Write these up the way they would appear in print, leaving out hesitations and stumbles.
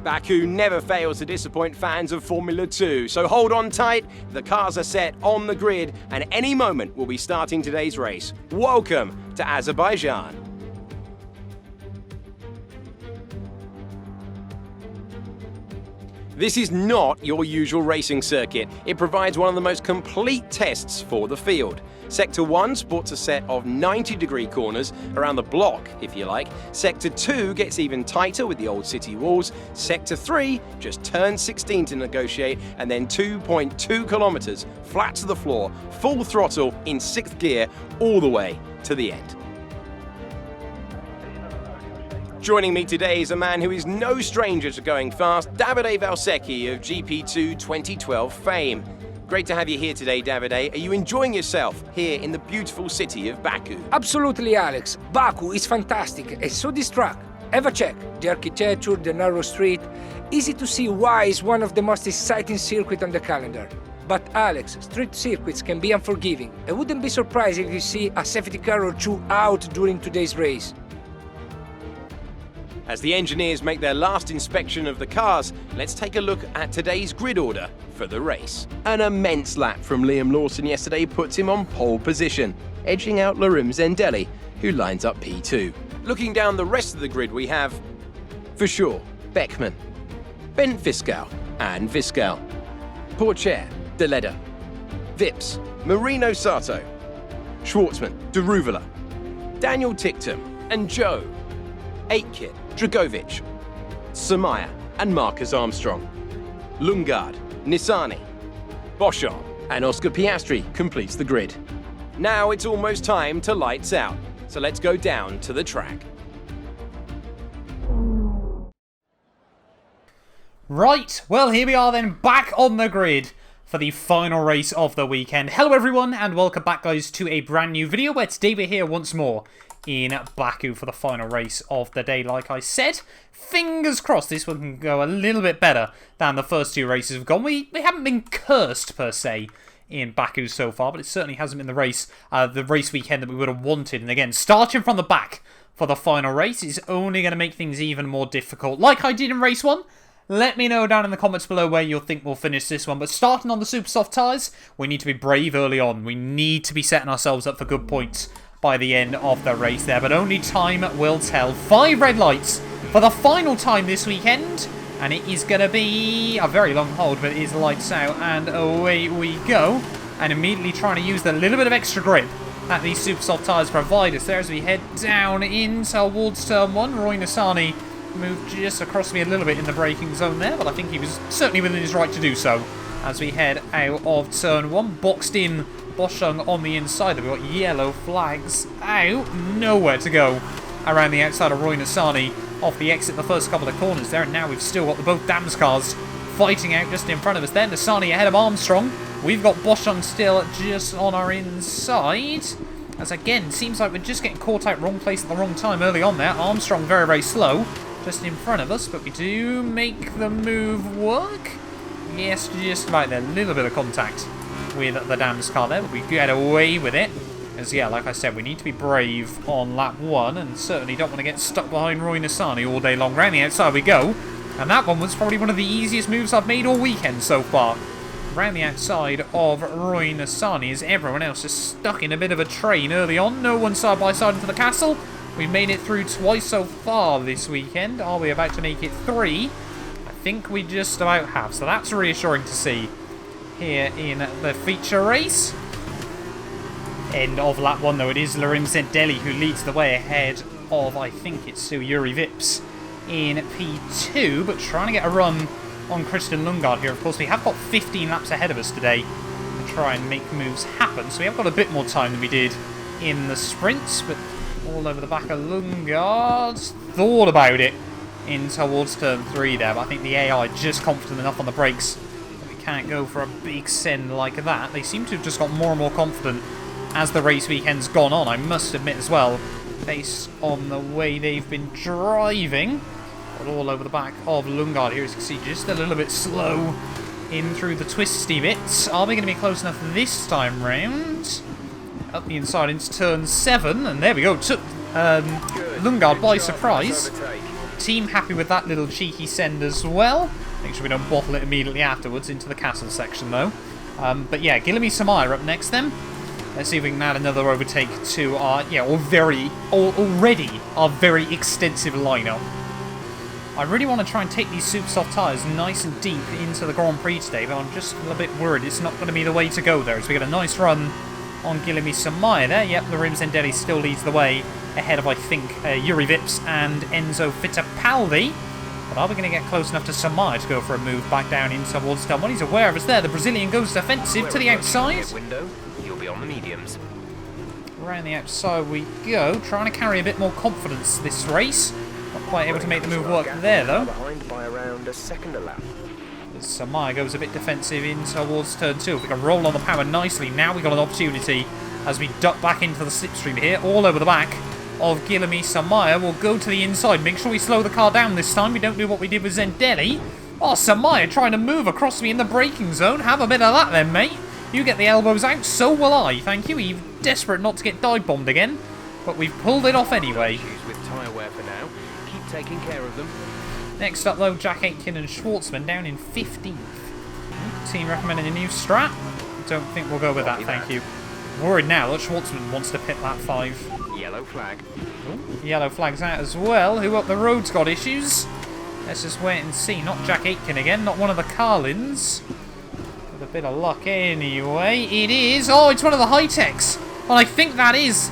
Baku never fails to disappoint fans of Formula 2, so hold on tight, the cars are set on the grid, and any moment we'll be starting today's race. Welcome to Azerbaijan. This is not your usual racing circuit. It provides one of the most complete tests for the field. Sector 1 sports a set of 90-degree corners around the block, if you like. Sector 2 gets even tighter with the old city walls. Sector 3 just turns 16 to negotiate, and then 2.2 kilometers flat to the floor, full throttle in 6th gear, all the way to the end. Joining me today is a man who is no stranger to going fast, Davide Valsecchi of GP2 2012 fame. Great to have you here today, Davide. Are you enjoying yourself here in the beautiful city of Baku? Absolutely, Alex. Baku is fantastic and so this track. Have a check. The architecture, the narrow street. Easy to see why it's one of the most exciting circuits on the calendar. But Alex, street circuits can be unforgiving. I wouldn't be surprised if you see a safety car or two out during today's race. As the engineers make their last inspection of the cars, let's take a look at today's grid order for the race. An immense lap from Liam Lawson yesterday puts him on pole position, edging out Larim Zendelli, who lines up P2. Looking down the rest of the grid, we have, for sure, Beckman, Bent Viscal and Viscal, Porcher, De Leder, Vips, Marino Sato, Schwartzman, Deruvala, Daniel Ticktum and Joe, Aitkit, Dragovic, Samaya and Marcus Armstrong, Lungard, Nissani, Boschon and Oscar Piastri completes the grid. Now it's almost time to lights out, so let's go down to the track. Right, well here we are then, back on the grid for the final race of the weekend. Hello everyone and welcome back guys to a brand new video where today we're here once more in Baku for the final race of the day. Like I said, fingers crossed this one can go a little bit better than the first two races have gone. We haven't been cursed per se in Baku so far, but it certainly hasn't been the race weekend that we would have wanted. And again, starting from the back for the final race is only going to make things even more difficult. Like I did in race 1, let me know down in the comments below where you'll think we'll finish this one. But starting on the super soft tyres, we need to be brave early on. We need to be setting ourselves up for good points by the end of the race there. But only time will tell. 5 red lights for the final time this weekend. And it is going to be a very long hold, but it is lights out. And away we go. And immediately trying to use the little bit of extra grip that these super soft tyres provide us there as we head down in towards turn 1. Roy Nissani moved just across me a little bit in the braking zone there, but I think he was certainly within his right to do so. As we head out of turn 1, boxed in Boschung on the inside. We've got yellow flags out, nowhere to go around the outside of Roy Nissani off the exit the first couple of corners there, and now we've still got the both Dams cars fighting out just in front of us there. Nissani ahead of Armstrong. We've got Boschung still just on our inside. As again, seems like we're just getting caught out wrong place at the wrong time early on there. Armstrong very, very slow just in front of us, but we do make the move work. Yes, just about there. A little bit of contact with the Dams car there, but we get away with it. As yeah, like I said, we need to be brave on lap 1 and certainly don't want to get stuck behind Roy Nissani all day long. Round the outside we go. And that one was probably one of the easiest moves I've made all weekend so far. Round the outside of Roy Nissani as everyone else is stuck in a bit of a train early on. No one side by side into the castle. We've made it through twice so far this weekend. Are we about to make it 3? I think we just about have. So that's reassuring to see here in the feature race. End of lap 1 though. It is Larim Zendelli who leads the way ahead of, I think it's Yuri Vips in P2. But trying to get a run on Christian Lundgaard here. Of course, we have got 15 laps ahead of us today to try and make moves happen. So we have got a bit more time than we did in the sprints. But all over the back of Lundgaard. Thought about it in towards turn 3 there, but I think the AI just confident enough on the brakes that we can't go for a big send like that. They seem to have just got more and more confident as the race weekend's gone on, I must admit as well, based on the way they've been driving. But all over the back of Lundgaard here, as you can see, just a little bit slow in through the twisty bits. Are we going to be close enough this time round? Up the inside into turn 7, and there we go. Took Lundgaard by surprise. team. Happy with that little cheeky send as well. Make sure we don't bottle it immediately afterwards into the castle section, though. But yeah, Guilherme Samaya up next then. Let's see if we can add another overtake to our, already our very extensive lineup. I really want to try and take these super soft tyres nice and deep into the Grand Prix today, but I'm just a little bit worried it's not going to be the way to go there. As we get a nice run on Guilherme Samaya there. Yep, Lorim Zendelli still leads the way ahead of, I think, Yuri Vips and Enzo Fittipaldi. But are we going to get close enough to Samaya to go for a move back down in towards What he's aware of us there. The Brazilian goes defensive to the outside. Window, you'll be on the mediums. Around the outside we go, trying to carry a bit more confidence this race. Not quite able to make the move work there, though. Behind by around a second a lap. Samaya goes a bit defensive in towards turn 2. If we can roll on the power nicely, now we've got an opportunity as we duck back into the slipstream here, all over the back of Guilherme Samaya. We'll go to the inside, make sure we slow the car down this time. We don't do what we did with Zendelli. Oh, Samaya trying to move across me in the braking zone. Have a bit of that then, mate. You get the elbows out, so will I. Thank you. He's desperate not to get dive bombed again, but we've pulled it off anyway. With tyre wear for now. Keep taking care of them. Next up, though, Jack Aitken and Schwartzman down in 15th. Team recommending a new strat. Don't think we'll go with that, thank you. Worried now that Schwartzman wants to pit lap 5. Yellow flag. Ooh, yellow flag's out as well. Who up the road's got issues? Let's just wait and see. Not Jack Aitken again, not one of the Carlins. With a bit of luck anyway. It is. Oh, it's one of the high-techs. Well, I think that is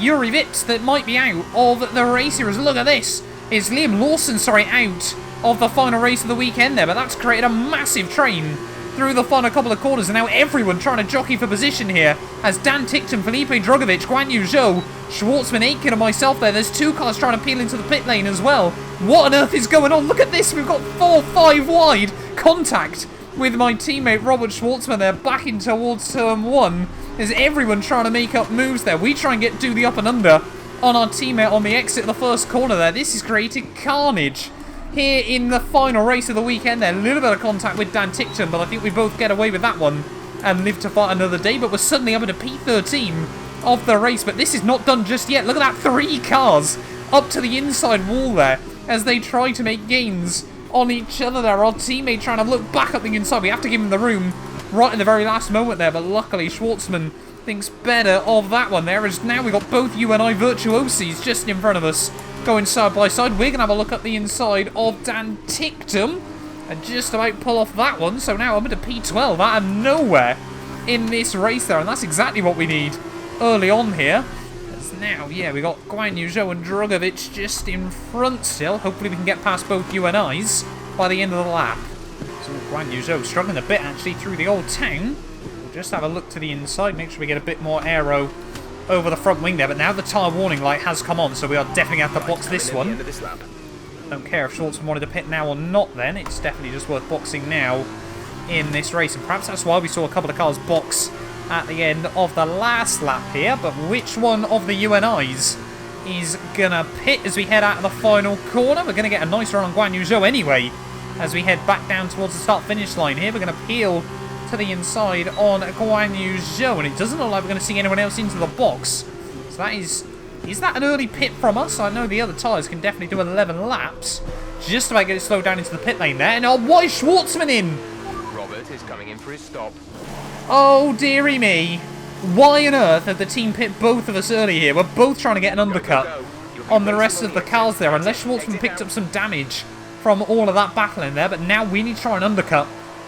Yuri Vips that might be out of the race here. Look at this. It's Liam Lawson, out of the final race of the weekend there, but that's created a massive train through the final couple of corners, and now everyone trying to jockey for position here as Dan Tickton, Felipe Drogovic, Guan Yu Zhou, Schwartzman, Aitken and myself there. There's 2 cars trying to peel into the pit lane as well. What on earth is going on? Look at this, we've got 4-5 wide contact with my teammate Robert Schwartzman there, back in towards turn 1. There's everyone trying to make up moves there. We try and do the up and under on our teammate on the exit of the first corner there. This is creating carnage here in the final race of the weekend there. A little bit of contact with Dan Tickton, but I think we both get away with that one and live to fight another day. But we're suddenly up at a P13 of the race, but this is not done just yet. Look at that, 3 cars up to the inside wall there as they try to make gains on each other there. Our teammate trying to look back up the inside. We have to give him the room right in the very last moment there, but luckily Schwartzman thinks better of that one there, as now we've got both UNI virtuosos just in front of us going side by side. We're going to have a look at the inside of Dan Tickton and just about pull off that one. So now I'm at a P12 out of nowhere in this race there, and that's exactly what we need early on here. As now, yeah, we got Guan Yu Zhou and Drogovic just in front still. Hopefully we can get past both UNIs by the end of the lap. So Guan Yu Zhou struggling a bit actually through the old town. Just have a look to the inside, make sure we get a bit more aero over the front wing there. But now the tyre warning light has come on, so we are definitely going to have to box this one. Don't care if Schwartzman wanted to pit now or not then. It's definitely just worth boxing now in this race. And perhaps that's why we saw a couple of cars box at the end of the last lap here. But which one of the UNIs is going to pit as we head out of the final corner? We're going to get a nice run on Guan Yu Zhou anyway as we head back down towards the start-finish line here. We're going to peel to the inside on Guan Yu Zhou, and it doesn't look like we're going to see anyone else into the box. So that is that an early pit from us? I know the other tyres can definitely do 11 laps. Just about get it slowed down into the pit lane there. And oh, why is Schwartzman in? Robert is coming in for his stop. Oh, dearie me. Why on earth have the team pit both of us early here? We're both trying to get an undercut on the rest of the cars there, unless Schwartzman picked up some damage from all of that battle in there. But now we need to try and undercut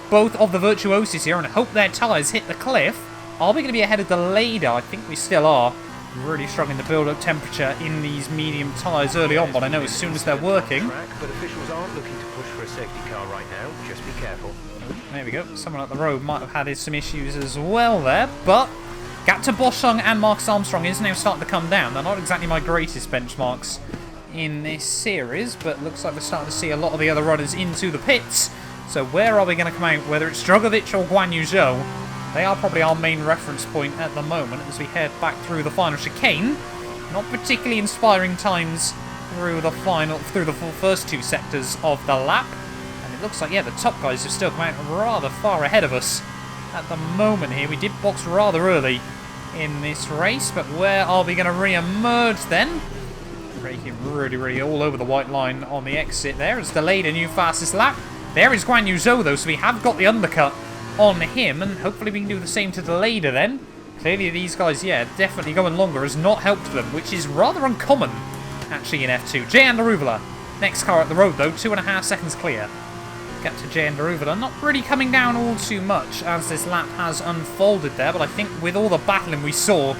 both of the virtuosos here and hope their tyres hit the cliff. Are we going to be ahead of the Leda? I think we still are. Really struggling to build up temperature in these medium tyres early on, but I know as soon as they're working. But officials aren't looking to push for a safety car right now. Just be careful. There we go. Someone up the road might have had some issues as well there, but gap to Boschung and Marcus Armstrong is now starting to come down. They're not exactly my greatest benchmarks in this series, but looks like we're starting to see a lot of the other runners into the pits. So where are we going to come out? Whether it's Drogovic or Guan Yu Zhou, they are probably our main reference point at the moment as we head back through the final chicane. Not particularly inspiring times through the first 2 sectors of the lap. And it looks like, yeah, the top guys have still come out rather far ahead of us at the moment here. We did box rather early in this race, but where are we going to re-emerge then? Braking really all over the white line on the exit there. It's delayed a new fastest lap. There is Guan Yu Zhou though, so we have got the undercut on him, and hopefully we can do the same to Deleda then. Clearly these guys, yeah, definitely going longer has not helped them, which is rather uncommon, actually, in F2. Jay and Daruvula, next car at the road though, 2.5 seconds clear. Get to Jay and Daruvula, not really coming down all too much as this lap has unfolded there, but I think with all the battling we saw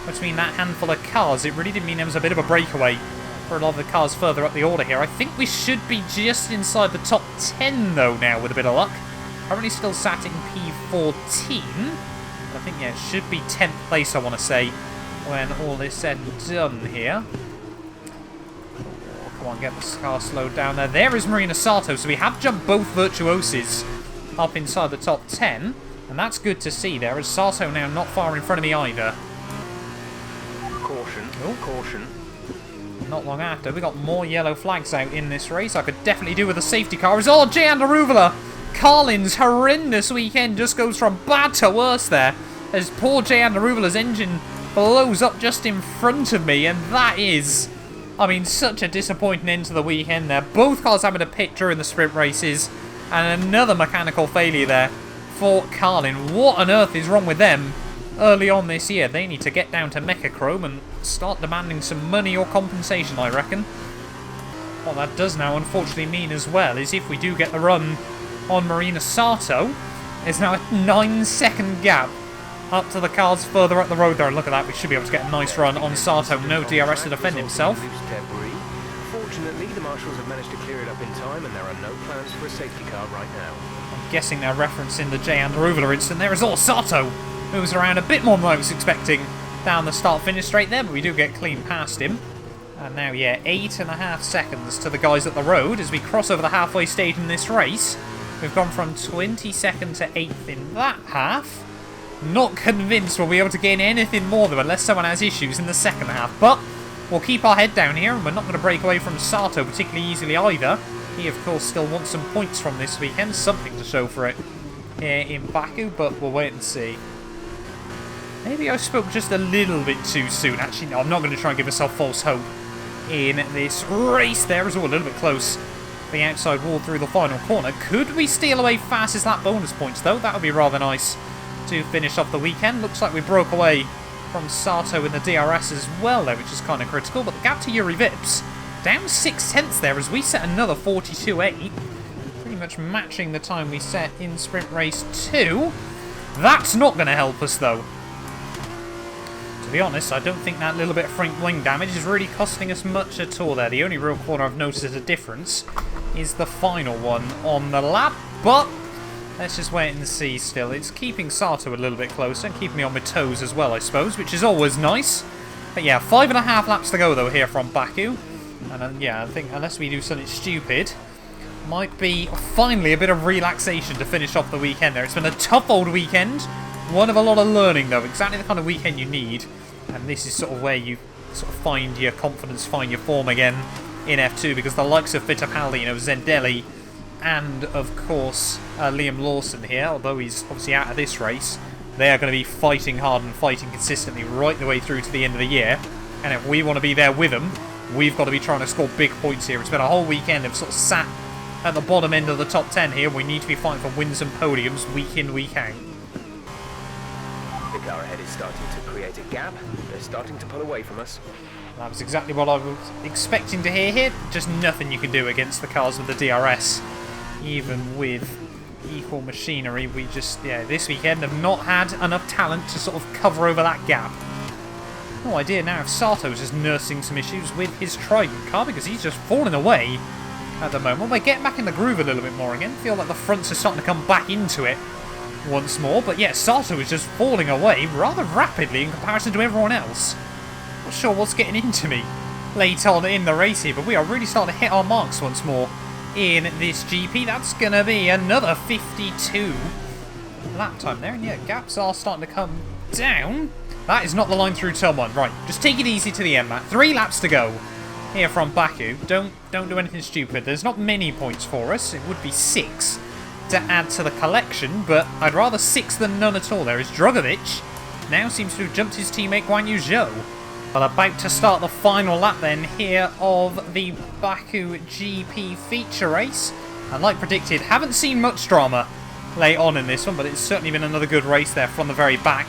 between that handful of cars, it really did mean there was a bit of a breakaway for a lot of the cars further up the order here. I think we should be just inside the top 10 though now with a bit of luck. Currently still sat in P14. I think, yeah, it should be 10th place, I want to say, when all is said and done here. Oh, come on, get the car slowed down there. There is Marina Sato, so we have jumped both Virtuoses up inside the top 10, and that's good to see there, as Sato now not far in front of me either. Caution, caution. Not long after, we got more yellow flags out in this race. I could definitely do with a safety car. It's all Jay and Daruvula. Carlin's horrendous weekend just goes from bad to worse there, as poor Jay and Daruvala's engine blows up just in front of me, and that is, I mean, such a disappointing end to the weekend there. Both cars having to pit during the sprint races, and another mechanical failure there for Carlin. What on earth is wrong with them early on this year? They need to get down to Mechachrome and start demanding some money or compensation, I reckon. What that does now unfortunately mean as well is if we do get the run on Marina Sato, there's now a 9-second gap up to the cars further up the road there. And look at that, we should be able to get a nice run on Sato. No DRS to defend himself. Fortunately, the marshals have managed to clear it up in time, and there are no plans for a safety car right now. I'm guessing they're referencing the Jay and Daruvula incident there as all. Sato moves around a bit more than I was expecting down the start-finish straight there, but we do get clean past him. And now, yeah, 8.5 seconds to the guys at the road as we cross over the halfway stage in this race. We've gone from 22nd to 8th in that half. Not convinced we'll be able to gain anything more, though, unless someone has issues in the second half. But we'll keep our head down here, and we're not going to break away from Sato particularly easily either. He, of course, still wants some points from this weekend, something to show for it here in Baku, but we'll wait and see. Maybe I spoke just a little bit too soon. Actually, no, I'm not going to try and give myself false hope in this race there. Is all a little bit close. The outside wall through the final corner. Could we steal away fastest lap bonus points, though? That would be rather nice to finish off the weekend. Looks like we broke away from Sato in the DRS as well, though, which is kind of critical. But the gap to Yuri Vips, down 6/10 there as we set another 42.8. Pretty much matching the time we set in Sprint Race 2. That's not going to help us, though. To be honest, I don't think that little bit of front wing damage is really costing us much at all there. The only real corner I've noticed a difference is the final one on the lap, but let's just wait and see still. It's keeping Sato a little bit closer and keeping me on my toes as well, I suppose, which is always nice. But yeah, 5.5 laps to go, though, here from Baku. And yeah, I think unless we do something stupid, might be finally a bit of relaxation to finish off the weekend there. It's been a tough old weekend. One of a lot of learning, though. Exactly the kind of weekend you need. And this is sort of where you sort of find your confidence, find your form again in F2. Because the likes of Fittipaldi, Zendelli, and, of course, Liam Lawson here, although he's obviously out of this race, they are going to be fighting hard and fighting consistently right the way through to the end of the year. And if we want to be there with them, we've got to be trying to score big points here. It's been a whole weekend of sort of sat at the bottom end of the top 10 here. We need to be fighting for wins and podiums week in, week out. The car ahead is starting to create a gap. They're starting to pull away from us. That was exactly what I was expecting to hear here. Just nothing you can do against the cars with the DRS. Even with equal machinery, we just, yeah, this weekend have not had enough talent to sort of cover over that gap. No idea now if Sato's just nursing some issues with his Trident car, because he's just falling away at the moment. We're getting back in the groove a little bit more again. Feel like the fronts are starting to come back into it once more. But yeah, Sato is just falling away rather rapidly in comparison to everyone else. Not sure what's getting into me late on in the race here, but we are really starting to hit our marks once more in this GP. That's going to be another 52 lap time there. And yeah, gaps are starting to come down. That is not the line through turn 1. Right, just take it easy to the end, Matt. 3 laps to go here from Baku. Don't do anything stupid. There's not many points for us. It would be 6 to add to the collection, but I'd rather 6 than none at all. There is Drogovic. Now seems to have jumped his teammate Guan Yu Zhou Well, about to start the final lap then here of the Baku GP feature race. And like predicted, haven't seen much drama late on in this one, but it's certainly been another good race there from the very back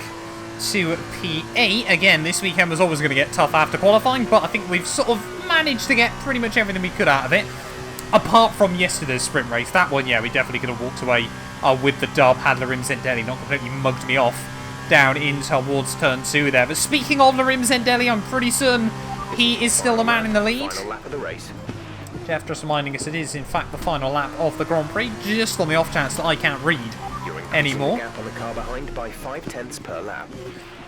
to P8. Again, this weekend was always going to get tough after qualifying, but I think we've sort of managed to get pretty much everything we could out of it. Apart from yesterday's sprint race. That one, yeah, we definitely could have walked away with the dub had Larim Zendelli not completely mugged me off down in towards turn 2 there. But speaking of Larim Zendelli, I'm pretty certain he is still the man in the lead. Final lap of the race. Jeff just reminding us it is in fact the final lap of the Grand Prix, just on the off chance that I can't read anymore. Gap on the car behind by 0.5 per lap.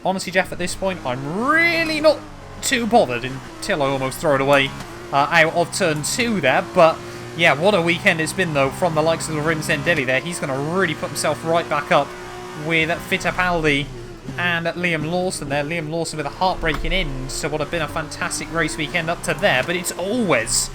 Honestly, Jeff, at this point, I'm really not too bothered until I almost throw it away out of turn 2 there. But yeah, what a weekend it's been though from the likes of Larim Zendelli there. He's going to really put himself right back up with Fittipaldi and Liam Lawson there. Liam Lawson with a heartbreaking end. So what have been a fantastic race weekend up to there. But it's always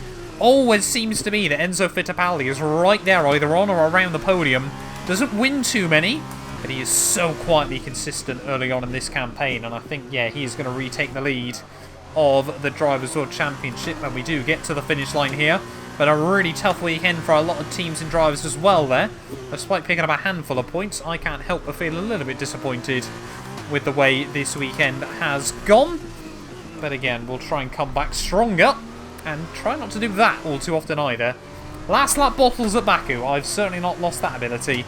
seems to be that Enzo Fittipaldi is right there, either on or around the podium. Doesn't win too many, but he is so quietly consistent early on in this campaign. And I think, yeah, he is going to retake the lead of the Drivers' World Championship when we do get to the finish line here. But a really tough weekend for a lot of teams and drivers as well there. Despite picking up a handful of points, I can't help but feel a little bit disappointed with the way this weekend has gone. But again, we'll try and come back stronger and try not to do that all too often either. Last lap bottles at Baku. I've certainly not lost that ability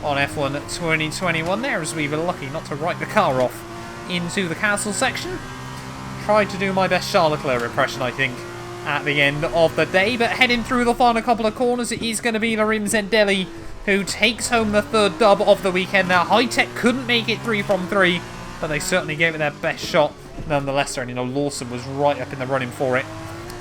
on F1 2021 there, as we were lucky not to write the car off into the castle section. Tried to do my best Charles Leclerc impression, I think, at the end of the day. But heading through the final couple of corners, it is going to be Larim Zendelli who takes home the third dub of the weekend. Now, High Tech couldn't make it 3 from 3, but they certainly gave it their best shot nonetheless. And, you know, Lawson was right up in the running for it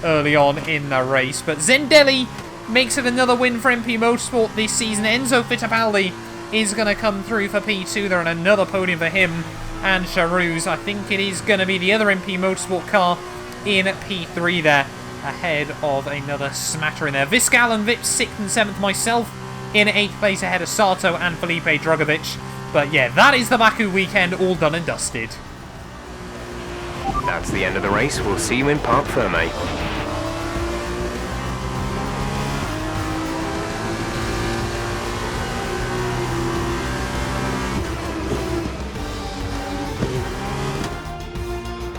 early on in the race. But Zendelli makes it another win for MP Motorsport this season. Enzo Fittipaldi is going to come through for P2 there, and another podium for him and Charouz. I think it is going to be the other MP Motorsport car in P3 there, ahead of another smattering there. Viscal and Vips 6th and 7th, myself in 8th place ahead of Sato and Felipe Drugovic. But yeah, that is the Baku weekend all done and dusted. That's the end of the race. We'll see you in Parc Ferme.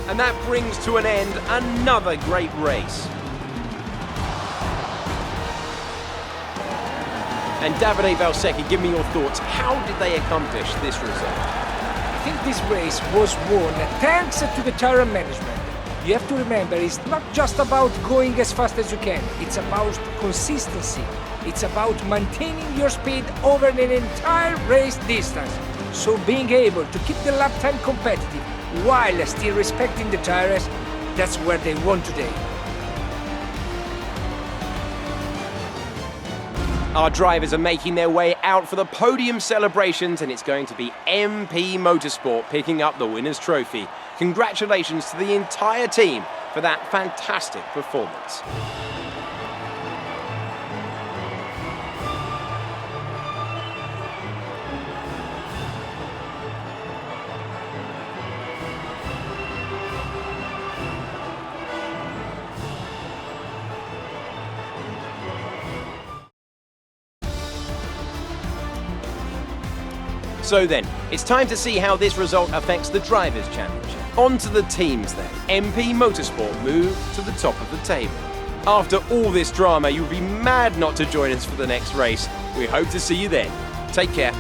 And that brings to an end another great race. And Davide Valsecchi, give me your thoughts. How did they accomplish this result? I think this race was won thanks to the tire management. You have to remember, it's not just about going as fast as you can. It's about consistency. It's about maintaining your speed over an entire race distance. So being able to keep the lap time competitive while still respecting the tires, that's where they won today. Our drivers are making their way out for the podium celebrations, and it's going to be MP Motorsport picking up the winner's trophy. Congratulations to the entire team for that fantastic performance. So then, it's time to see how this result affects the Drivers' Championship. On to the teams then. MP Motorsport move to the top of the table. After all this drama, you'll be mad not to join us for the next race. We hope to see you then. Take care.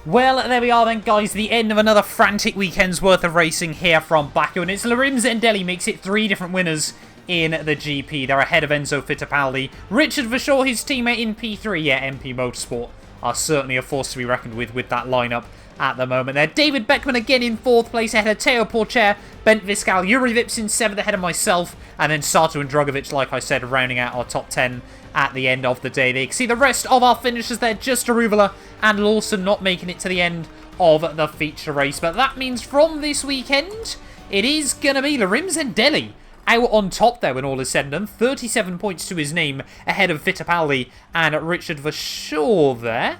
Well, there we are then, guys. The end of another frantic weekend's worth of racing here from Baku. And it's Larim Zendelli makes it 3 different winners in the GP. They're ahead of Enzo Fittipaldi. Richard Verschoor, his teammate in P3. Yeah, MP Motorsport are certainly a force to be reckoned with that lineup at the moment there. David Beckman again in 4th place ahead of Teo Porcher, Bent Viscal, Yuri Vips in 7th ahead of myself, and then Sato and Drugovic, like I said, rounding out our top 10 at the end of the day. They can see the rest of our finishers there, just Aruvula and Lawson not making it to the end of the feature race. But that means from this weekend, it is going to be Larim Zendelli out on top there when all is said and done. 37 points to his name ahead of Fittipaldi and Richard Verschoor there.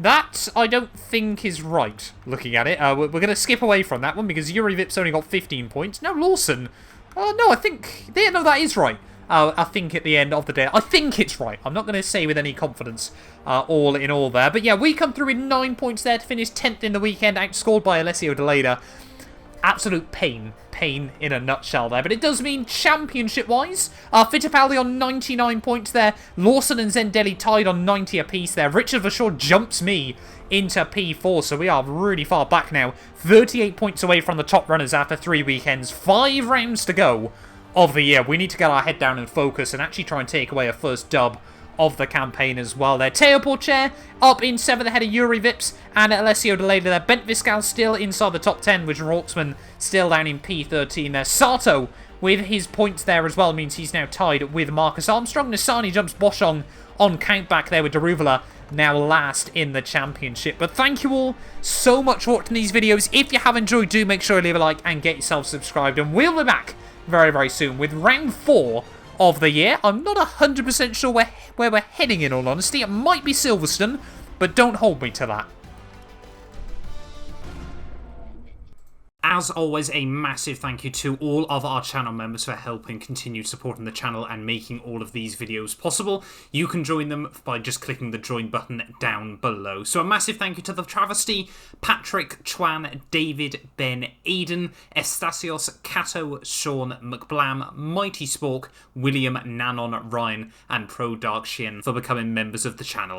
That, I don't think is right, looking at it. We're going to skip away from that one because Yuri Vips only got 15 points. No, Lawson. No, I think... Yeah, no, that is right. I think at the end of the day... I think it's right. I'm not going to say with any confidence all in all there. But yeah, we come through with 9 points there to finish 10th in the weekend, outscored by Alessio De Leda. Absolute pain. Pain in a nutshell there. But it does mean championship-wise, Fittipaldi on 99 points there. Lawson and Zendelli tied on 90 apiece there. Richard Verschoor jumps me into P4, so we are really far back now. 38 points away from the top runners after 3 weekends. 5 rounds to go of the year. We need to get our head down and focus and actually try and take away a first dub of the campaign as well there. Teo Porcher up in 7th ahead of Yuri Vips and Alessio De Leda there. Bent Viscal still inside the top 10 with Rortsman still down in P13 there. Sato with his points there as well means he's now tied with Marcus Armstrong. Nisani jumps Boschong on countback there with Daruvula now last in the championship. But thank you all so much for watching these videos. If you have enjoyed, do make sure to leave a like and get yourself subscribed. And we'll be back very, very soon with round 4 of the year. I'm not 100% sure where we're heading, in all honesty. It might be Silverstone, but don't hold me to that. As always, a massive thank you to all of our channel members for helping continue supporting the channel and making all of these videos possible. You can join them by just clicking the join button down below. So a massive thank you to The Travesty, Patrick, Chuan, David, Ben, Aiden, Estasios, Cato, Sean, McBlam, Mighty Spork, William, Nanon, Ryan, and Pro Dark Shin for becoming members of the channel.